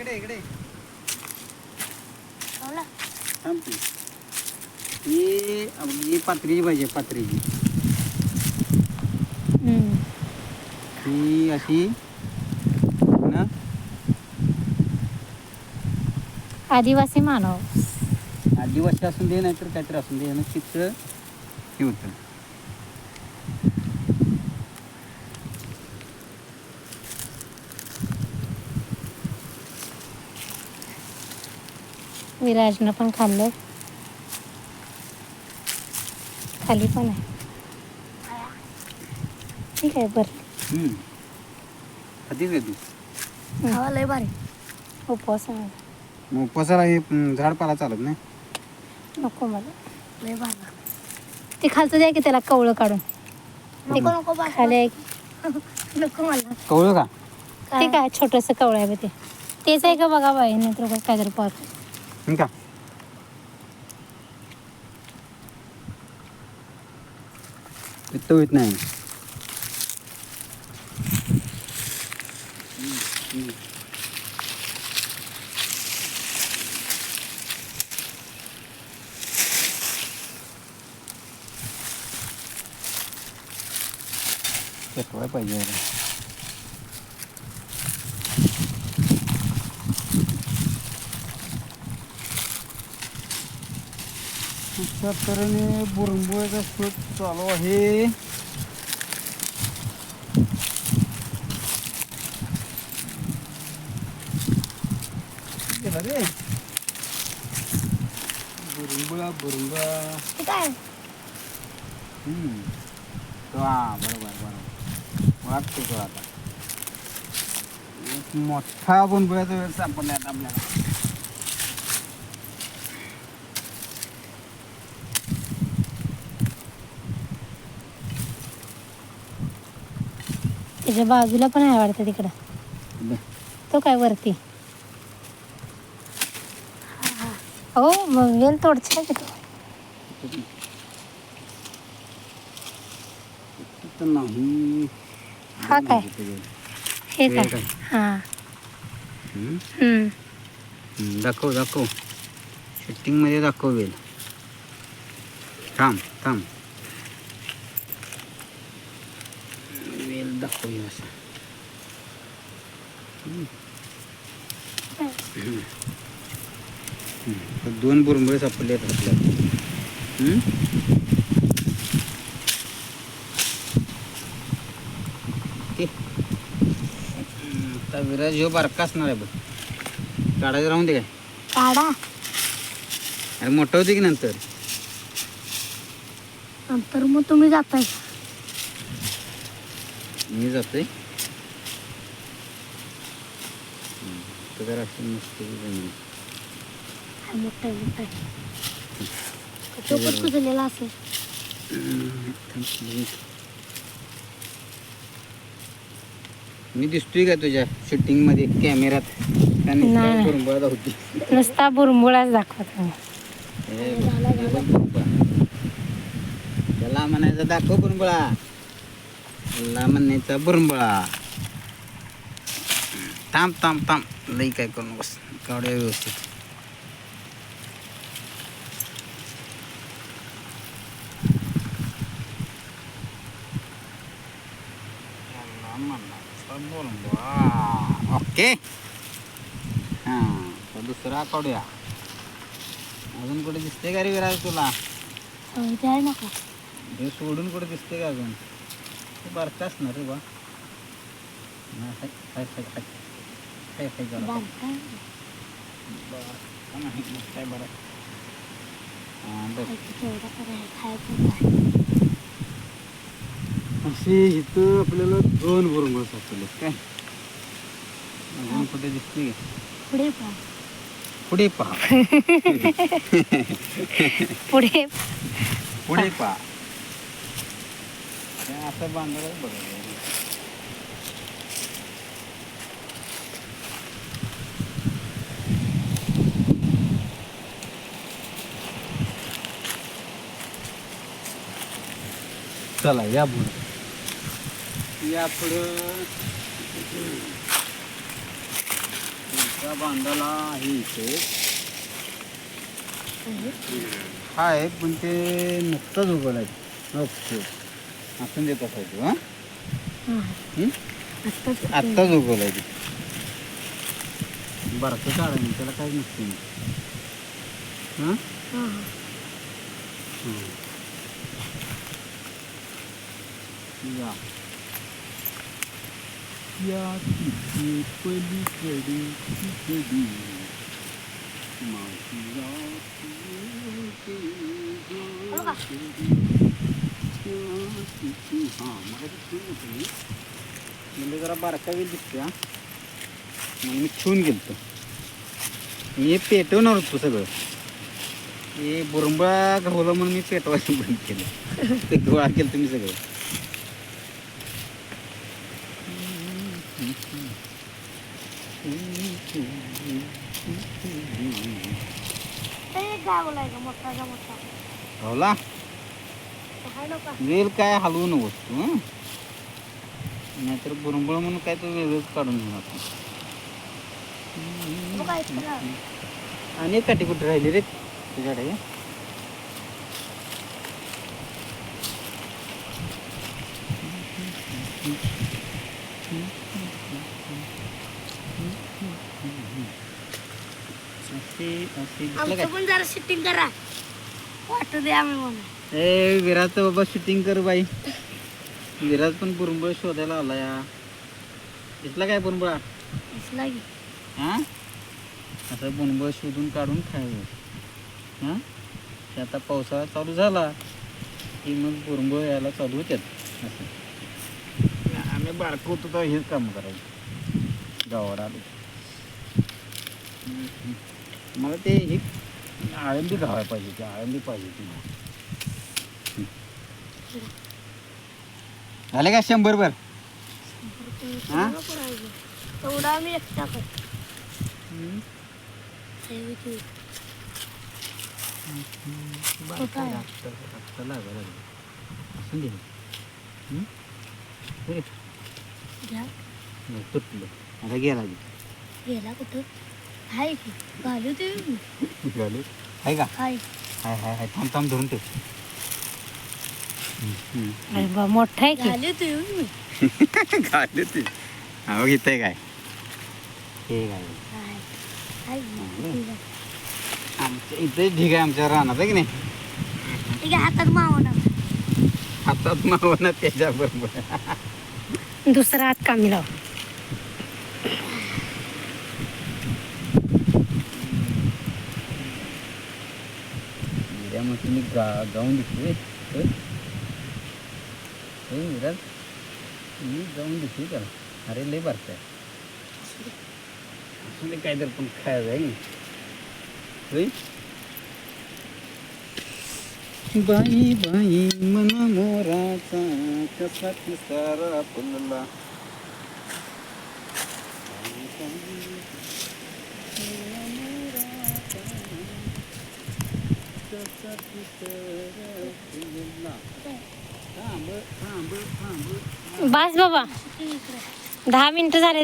इकडे इकडे हो ना. थांब तू. ही पात्रीची पाहिजे पात्रीची. ही अशी ना आदिवासी मानव. आदिवासी असून दे नाहीतर काहीतरी असून दे आणि चित्र हे होतं. विराजनं पण खाल्लं. खाली पण आहे. ठीक आहे बरं. खातीस काय तू? खावा लय भारी. उपवास आहे. मग उपवासाला हे झाड पाला चालत नाही. नको मला लय भारी. ते खालचं द्या की त्याला कवळं काढून. नको नको खाली आहे की. नको मला कवळं का? ते काय छोटंसं कवळं आहे बे ते. तेच आहे का बघा बाई नाहीतर काहीतरी पाहतो. का इतकं होत नाही. पेटवाय पाहिजे. अशा तऱ्हेने बुरंबुळ्याचा शोध चालू आहे. गेला रे बुरंबुळा बुरंबुळा. काय बरोबर बरोबर वाटतो तो आता. एक मोठा बुरंबुळ्याचा वेळ सापडला आता आपल्याला. त्याच्या बाजूला पण आहे वाटतं तिकडं. तो काय वरती. हो मग वेल तोडचा की तो नाही. हा काय हे काय हां. दाखव दाखव शूटिंग मध्ये दाखव वेल. थांब थांब वेल दाखव असं. दोन बुरंबुळे सापडले आहेत आपल्याला. आता विराज ह्यो बारका असणार आहे बघ. काढायचं राहून दे काय. काढा अरे मोठं होते की नंतर. नंतर मग तुम्ही जाताय. मी जातोय. तर जरा अशी मस्त मोठा मोठा चोपट कुजलेला असेल. मी दिसतोय का तुझ्या शूटिंग मध्ये कॅमेऱ्यात. नाही. बुरंबुळा होती नुसता बुरंबुळाच दाखवत. त्याला म्हणायचं दाखव बुरंबुळा. त्याला म्हणायचा बुरंबुळा. थांब थांब थांब लई काय करू नकोस. कावड्या व्यवस्थित. ओके हां दुसरा काढूया. अजून कुठे दिसते का रे विराज तुला. आहे नका हे सोडून कुठे दिसते का अजून. ते बारका असणार रे बा. काय बरं असे इथं आपल्याला दोन बुरंबुळे सापडले काय. अजून कुठे दिसते पुढे पहा. पुढे पहा. पुढे पुढे पहा. असं बांधलं बघा. चला या पुढं. या पुढं त्या बांधाला आहे इथे आहे पण ते नुकतंच उगवलं आहे नुकतं आपण देत असायचो हां आत्ताच उगवलं आहे ते बरं काढा नाही त्याला काहीच नसते हां या तिथे पलीकडे तिकडे म्हणजे जरा बारका वेळ दिसते हा मग मी ठेवून गेलतो हे पेटवणार होतो सगळं हे बुरंबा घावलं म्हणून मी पेटवायचं बंद केलं ते गोळा केलं तुम्ही सगळं घावला वेल काय हलवू नको तू हं नाहीतर बुरंबळ म्हणून काय तो वेगळंच काढून घेऊन आपण आणि एक काठी कुठे राहिली रे तुझ्याकडे पण जरा शूटिंग करा वाटू दे आम्ही म्हणून ए विराज बाबा शूटिंग कर बाई विराज पण बुरंबळ शोधायला आला या दिसला काय बुरंबळा दिसला की हां असं बुरंबळ शोधून काढून खायचं हां ते आता पावसाळा चालू झाला की मग बुरंबळ यायला चालू होत्यात असं आम्ही बारकं होतो तर हेच काम करायचं गावावर आलो मला ते हे आळंदी घावायला पाहिजे ते आळंदी पाहिजे ती झाले का 100 भर हां तेवढा आम्ही एकटा तुटलं आता गेला गेला कुठं हाय की घालू ते घालू आहे का हाय हाय हाय हाय थांब थांब धरून ठेव अरे बा मोठा आहे की घालू ते मी घालू ते हा घेत आहे काय हे काय आमच्या इथे ठीक आहे आमच्या रानात आहे की नाही ठीक आहे हातात मावना हातात मावना त्याच्याबरोबर दुसरा हात कामी लाव मग तुम्ही जाऊन दिसले विराज मी जाऊन दिसली का अरे लय बारक आहे असं काय तर पण खायचं आहे नाही बाई बाई मन मोराचा कसा पिसारा फुलला बस बाबा 10 मिनिटं झाले